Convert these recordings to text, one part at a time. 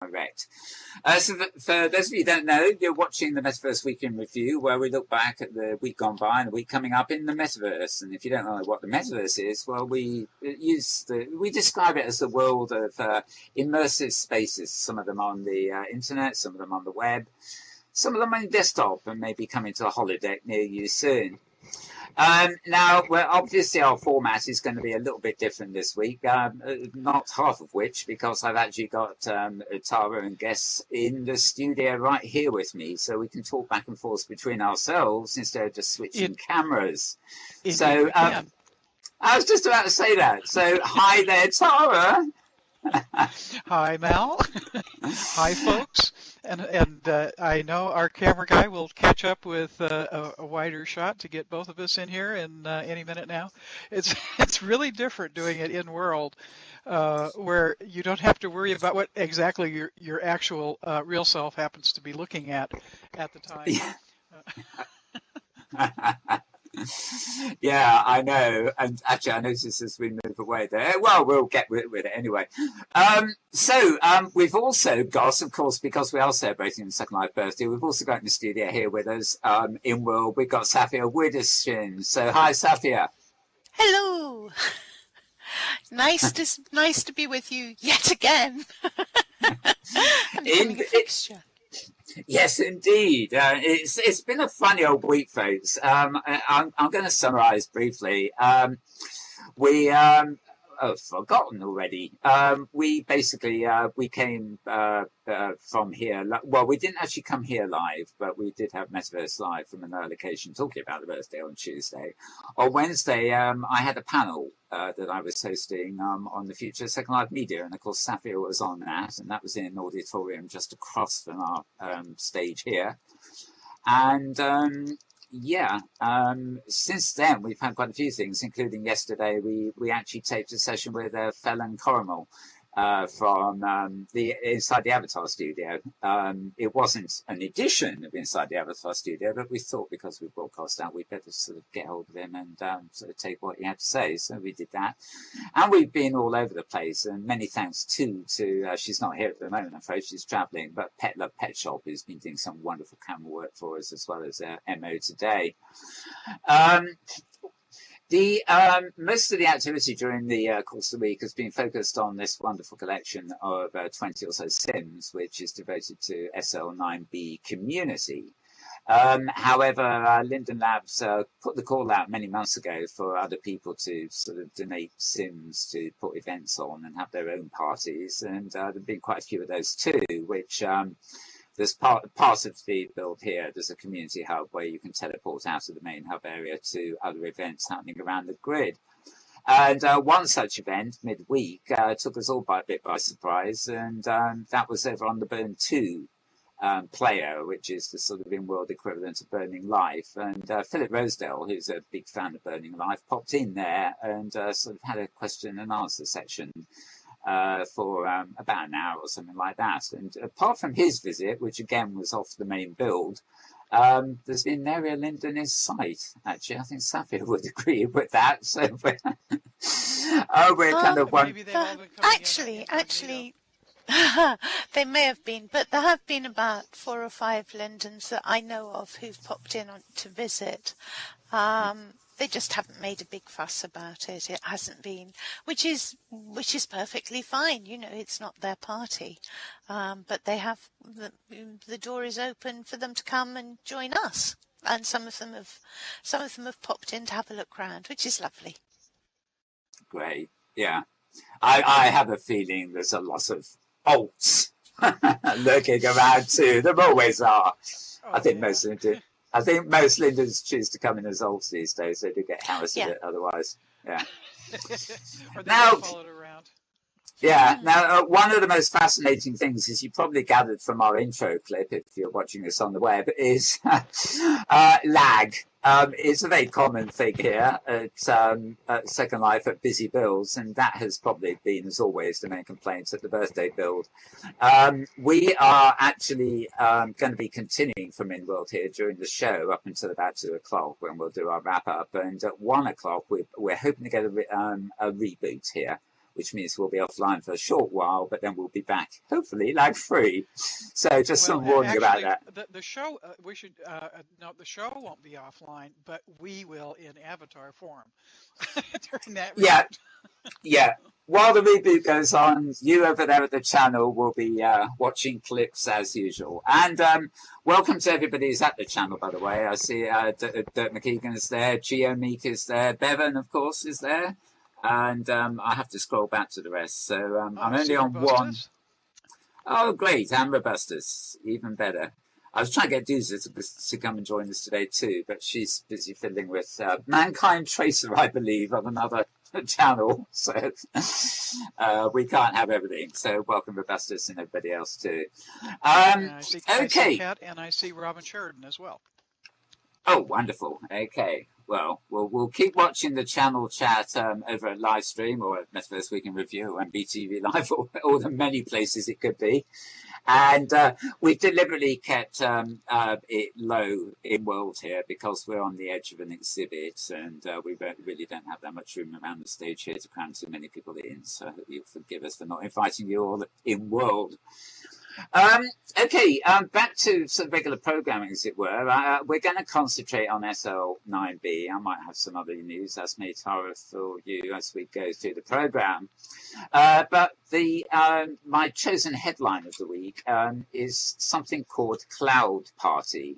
direct. So for those of you who don't know, you're watching the Metaverse Week in Review, where we look back at the week gone by and the week coming up in the Metaverse. And if you don't know what the Metaverse is, well, we describe it as the world of immersive spaces. Some of them on the internet, some of them on the web, some of them on desktop, and maybe coming to a holodeck near you soon. Now, well, obviously our format is going to be a little bit different this week, not half of which, because I've actually got Tara and guests in the studio right here with me, so we can talk back and forth between ourselves instead of just switching cameras. So I was just about to say that. So hi there, Tara. Hi, Mal. Hi, folks. And I know our camera guy will catch up with a wider shot to get both of us in here in any minute now. It's really different doing it in world, where you don't have to worry about what exactly your actual real self happens to be looking at the time. Yeah, I know. And actually, I noticed as we move away there. Well, we'll get with it anyway. So we've also got, of course, because we are celebrating the Second Life birthday, we've also got in the studio here with us in world, we've got Saffia Widdershins. So hi, Saffia. Hello. Nice to be with you yet again. Becoming a fixture. Yes, indeed. It's been a funny old week, folks. I'm going to summarise briefly. I've forgotten already. We basically we came from here. Well, we didn't actually come here live, but we did have Metaverse live from another location talking about the birthday on Tuesday. On Wednesday, I had a panel that I was hosting on the future of Second Life Media, and of course Saffia was on that, and that was in an auditorium just across from our stage here. And since then we've had quite a few things, including yesterday we actually taped a session with Felon Coromel from the Inside the Avatar studio. It wasn't an edition of Inside the Avatar studio, but we thought because we broadcast out, we'd better sort of get hold of him and sort of take what he had to say. So we did that. And we've been all over the place, and many thanks too to, she's not here at the moment, I'm afraid she's traveling, but Pet Love Pet Shop, who's been doing some wonderful camera work for us, as well as MO today. Most of the activity during the course of the week has been focused on this wonderful collection of 20 or so Sims, which is devoted to SL9B community. However, Linden Labs put the call out many months ago for other people to sort of donate Sims to put events on and have their own parties, and there have been quite a few of those too, which there's part of the build here. There's a community hub where you can teleport out of the main hub area to other events happening around the grid. And one such event midweek took us all by surprise, and that was over on the Burn 2 player, which is the sort of in-world equivalent of Burning Life. And Philip Rosedale, who's a big fan of Burning Life, popped in there and sort of had a question and answer section for about an hour or something like that. And apart from his visit, which again was off the main build, there's been nary a Linden in sight, actually. I think Saffia would agree with that. So we're kind of one. Actually, they may have been, but there have been about 4 or 5 Lindens that I know of who've popped in to visit. They just haven't made a big fuss about it. It hasn't been, which is perfectly fine. You know, it's not their party, but they have the door is open for them to come and join us. And some of them have popped in to have a look round, which is lovely. Great, yeah. I have a feeling there's a lot of bolts lurking around too. There always are. I think most of them do. I think most Lindens choose to come in as olds these days. They do get harassed a bit otherwise. Yeah. Or they get followed around. Yeah. Now, one of the most fascinating things, as you probably gathered from our intro clip, if you're watching this on the web, is lag. It's a very common thing here at Second Life at busy builds, and that has probably been, as always, the main complaint at the birthday build. We are actually going to be continuing from InWorld here during the show up until about 2 o'clock when we'll do our wrap-up, and at 1 o'clock we're hoping to get a reboot here, which means we'll be offline for a short while, but then we'll be back, hopefully, lag free. So just some warning about that. The show, we should, no, the show won't be offline, but we will in avatar form during that reboot. Yeah. While the reboot goes on, you over there at the channel will be watching clips as usual. And welcome to everybody who's at the channel, by the way. I see Dirk McKeegan is there, Geo Meek is there, Bevan, of course, is there. And I have to scroll back to the rest. So I'm only on one. Oh, great. And Robustus, even better. I was trying to get Doozer to come and join us today too, but she's busy fiddling with Mankind Tracer, I believe, on another channel. So we can't have everything. So welcome Robustus and everybody else too. I see Kat and I see Robin Sheridan as well. Oh, wonderful. Okay. Well, we'll keep watching the channel chat over at Livestream or at Metaverse Week in Review and BTV Live or all the many places it could be. And we've deliberately kept it low in world here because we're on the edge of an exhibit and we really don't have that much room around the stage here to cram too many people in. So I hope you'll forgive us for not inviting you all in world. Okay, back to some regular programming, as it were. We're going to concentrate on SL9B. I might have some other news, as may Tara, for you as we go through the program. But my chosen headline of the week is something called Cloud Party.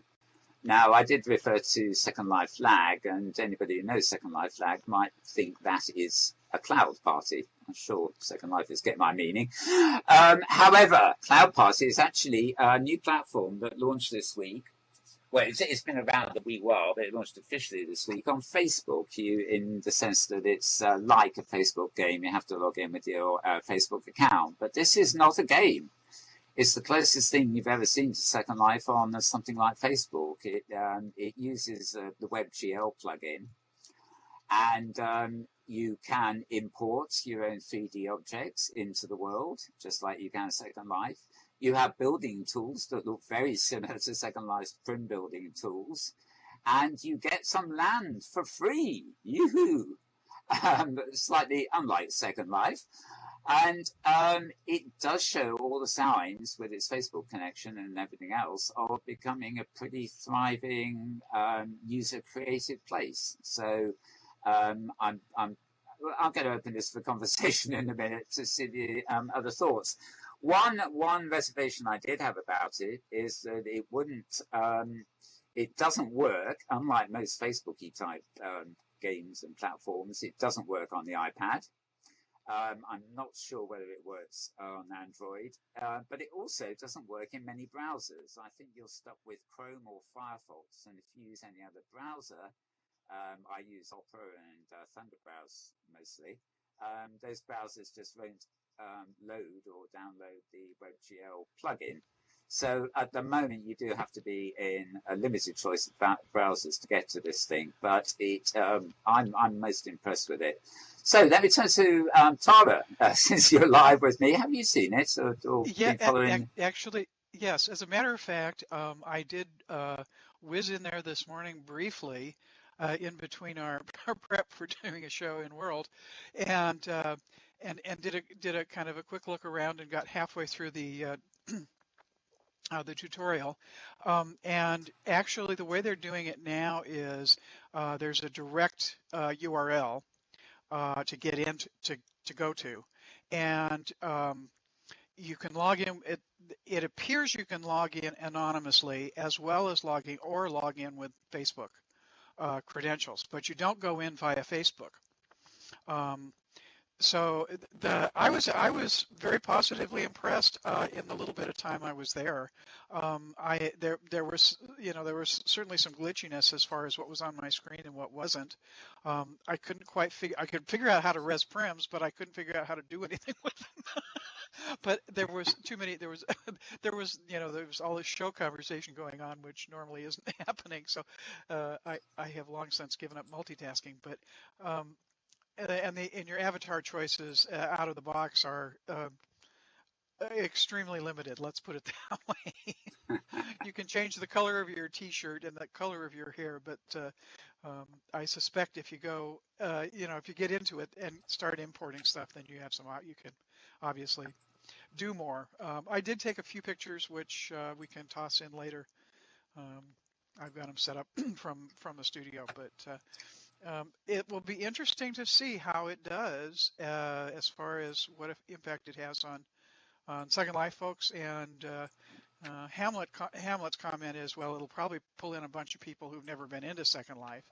Now, I did refer to Second Life lag, and anybody who knows Second Life lag might think that is a cloud party. I'm sure Second Life is getting my meaning. However, Cloud Party is actually a new platform that launched this week. Well, it's been around a wee while, but it launched officially this week on Facebook, in the sense that it's like a Facebook game. You have to log in with your Facebook account. But this is not a game. It's the closest thing you've ever seen to Second Life on something like Facebook. It uses the WebGL plugin. And you can import your own 3D objects into the world, just like you can in Second Life. You have building tools that look very similar to Second Life's prim building tools. And you get some land for free. Yoo-hoo! Slightly unlike Second Life. And it does show all the signs with its Facebook connection and everything else of becoming a pretty thriving user-created place. So I'm going to open this for conversation in a minute to see the other thoughts. One reservation I did have about it is that it doesn't work, unlike most Facebooky type games and platforms. It doesn't work on the iPad. I'm not sure whether it works on Android, but it also doesn't work in many browsers. I think you're stuck with Chrome or Firefox, and if you use any other browser, I use Opera and Thunderbrowse mostly. Those browsers just won't load or download the WebGL plugin. So at the moment, you do have to be in a limited choice of browsers to get to this thing. But I'm most impressed with it. So let me turn to Tara, since you're live with me. Have you seen it or been following? Actually, yes. As a matter of fact, I did whiz in there this morning briefly. In between our prep for doing a show in World, and did a kind of a quick look around and got halfway through the tutorial. And actually, the way they're doing it now is there's a direct URL to get in to go to, and you can log in. It appears you can log in anonymously as well as log in with Facebook credentials, but you don't go in via Facebook. So I was very positively impressed in the little bit of time I was there. There was certainly some glitchiness as far as what was on my screen and what wasn't. I couldn't quite I could figure out how to res prims, but I couldn't figure out how to do anything with them. But there was too many. There was all this show conversation going on, which normally isn't happening. So I have long since given up multitasking. But and your avatar choices out of the box are extremely limited. Let's put it that way. You can change the color of your T-shirt and the color of your hair, but I suspect if you go, if you get into it and start importing stuff, then you have you can obviously do more. I did take a few pictures, which we can toss in later. I've got them set up from the studio, but it will be interesting to see how it does as far as what impact it has on Second Life folks. And Hamlet's comment is, well, it'll probably pull in a bunch of people who've never been into Second Life.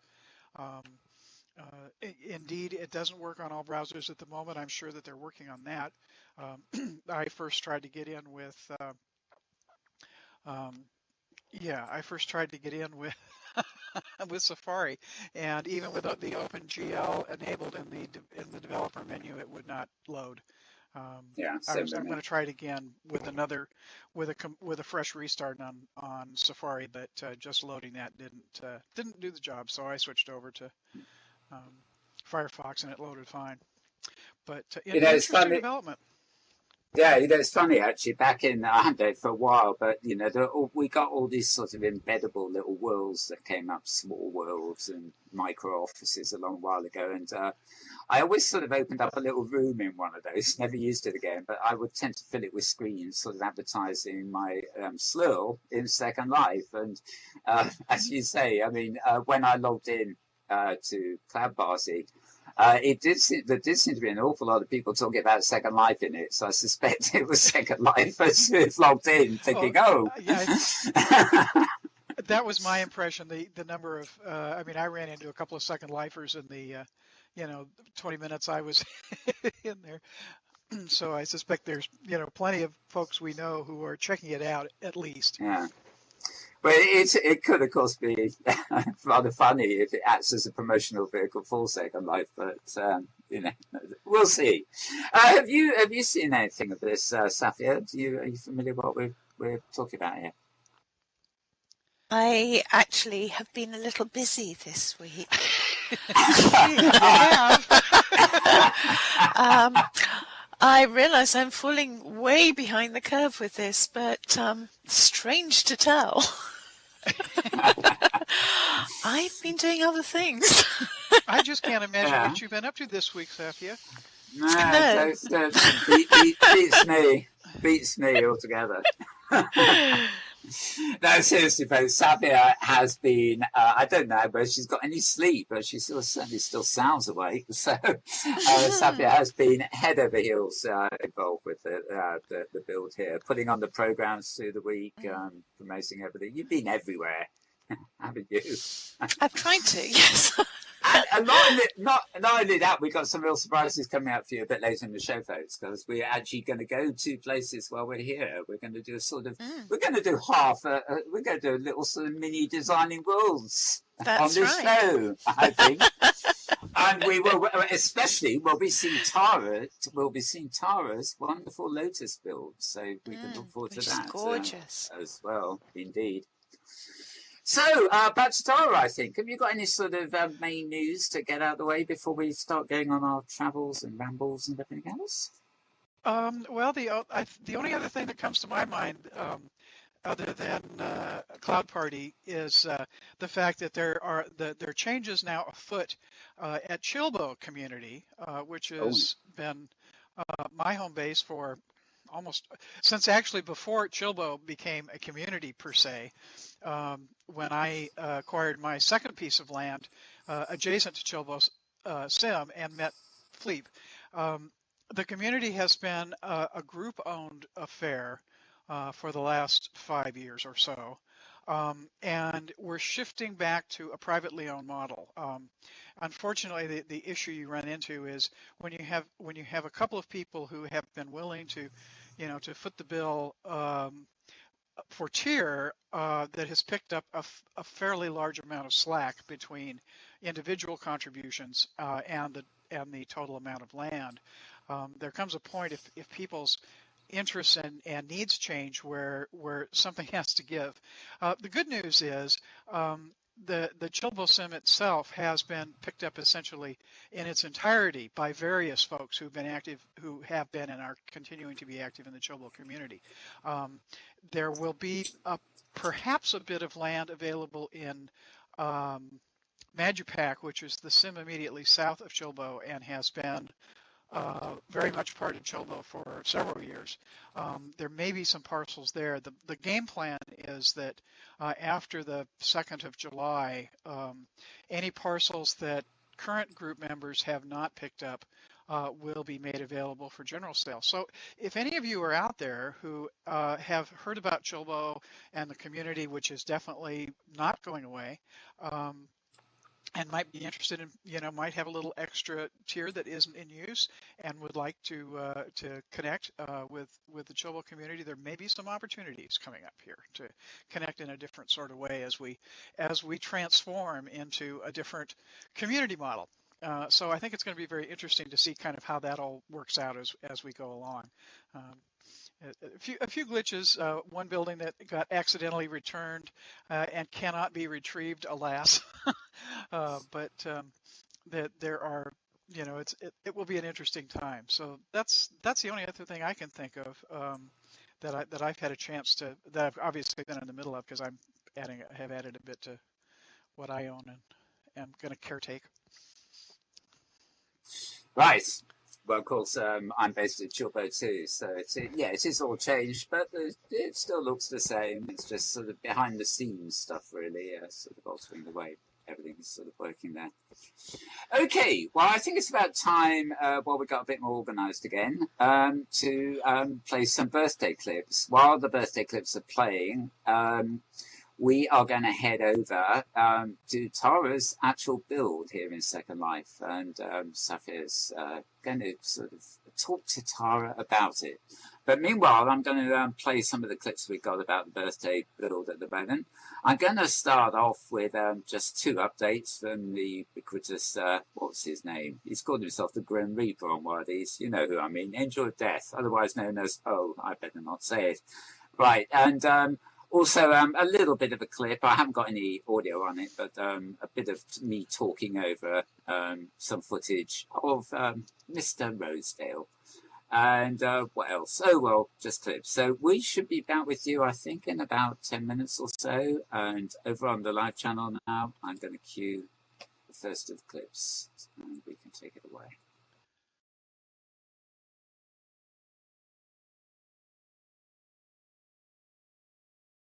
Indeed, it doesn't work on all browsers at the moment. I'm sure that they're working on that. I first tried to get in with with Safari, and even with the OpenGL enabled in the developer menu, it would not load. I'm going to try it again with a fresh restart on Safari, but just loading that didn't do the job. So I switched over to Firefox, and it loaded fine. But interesting development. Yeah, it's funny actually. Back in I hadn't done it for a while, but we got all these sort of embeddable little worlds that came up, small worlds and micro offices a long while ago, and I always sort of opened up a little room in one of those. Never used it again, but I would tend to fill it with screens, sort of advertising my slurl in Second Life. And as you say, I mean, when I logged in to Cloud Party. There did seem to be an awful lot of people talking about Second Life in it, so I suspect it was Second Life as it's logged in, thinking, yeah, that was my impression. The number of, I ran into a couple of Second Lifers in the, 20 minutes I was in there. So I suspect there's, plenty of folks we know who are checking it out at least. Yeah. But it could, of course, be rather funny if it acts as a promotional vehicle for Second Life. But we'll see. Have you seen anything of this, Saffia? Are you familiar with what we're talking about here? I actually have been a little busy this week. I realise I'm falling way behind the curve with this, but strange to tell. I've been doing other things. I just can't imagine what you've been up to this week, Saffia. No. Beats me altogether. No, seriously, folks, Saffia has been, I don't know whether she's got any sleep, but she certainly still sounds awake. So Saffia has been head over heels involved with the build here, putting on the programs through the week, promoting everything. You've been everywhere, haven't you? I've tried to, yes. And not only that, we've got some real surprises coming up for you a bit later in the show, folks, because we're actually going to go to places while we're here. We're going to do we're going to do we're going to do a little sort of mini designing worlds on this show, I think. And we will, especially, we'll be seeing Tara's wonderful Lotus build. So we can look forward to that. Gorgeous. As well, indeed. So, back to Tara, I think. Have you got any sort of main news to get out of the way before we start going on our travels and rambles and everything else? Well, the only other thing that comes to my mind, other than Cloud Party, is the fact that there are changes now afoot at Chilbo community, which has been my home base for almost since actually before Chilbo became a community per se. When I acquired my second piece of land adjacent to Chilbo Sim and met Fleep, the community has been a group-owned affair for the last 5 years or so, and we're shifting back to a privately owned model. Unfortunately, the issue you run into is when you have a couple of people who have been willing to, to foot the bill for tier that has picked up a fairly large amount of slack between individual contributions and the total amount of land. There comes a point if people's interests and needs change where something has to give. The good news is the Chilbo Sim itself has been picked up essentially in its entirety by various folks who have been and are continuing to be active in the Chilbo community. There will be perhaps a bit of land available in Majupak, which is the sim immediately south of Chilbo and has been very much part of Chilbo for several years. There may be some parcels there. The game plan is that after the 2nd of July, any parcels that current group members have not picked up will be made available for general sale. So if any of you are out there who have heard about Chilbo and the community, which is definitely not going away, and might be interested in, might have a little extra tier that isn't in use and would like to connect with the Chilbo community, there may be some opportunities coming up here to connect in a different sort of way as we transform into a different community model. So I think it's going to be very interesting to see kind of how that all works out as we go along. A few glitches. One building that got accidentally returned and cannot be retrieved, alas. But that there are, it will be an interesting time. So that's the only other thing I can think of that I've had a chance to, that I've obviously been in the middle of, because have added a bit to what I own and am going to caretake. Right. Well, of course, I'm based in Chilbo too, so it is all changed, but it still looks the same. It's just sort of behind the scenes stuff, really, sort of altering the way everything's sort of working there. Okay, well, I think it's about time, while we got a bit more organised again, to play some birthday clips. While the birthday clips are playing, we are going to head over to Tara's actual build here in Second Life, and Saffia's going to sort of talk to Tara about it. But meanwhile, I'm going to play some of the clips we've got about the birthday build at the moment. I'm going to start off with just 2 updates from the ubiquitous, what's his name? He's called himself the Grim Reaper on one of these. You know who I mean, Angel of Death, otherwise known as, I better not say it. Right, and also, a little bit of a clip. I haven't got any audio on it, but a bit of me talking over some footage of Mr. Rosedale. And what else? Oh, well, just clips. So we should be back with you, I think, in about 10 minutes or so. And over on the live channel now, I'm going to cue the first of the clips, and we can take it away.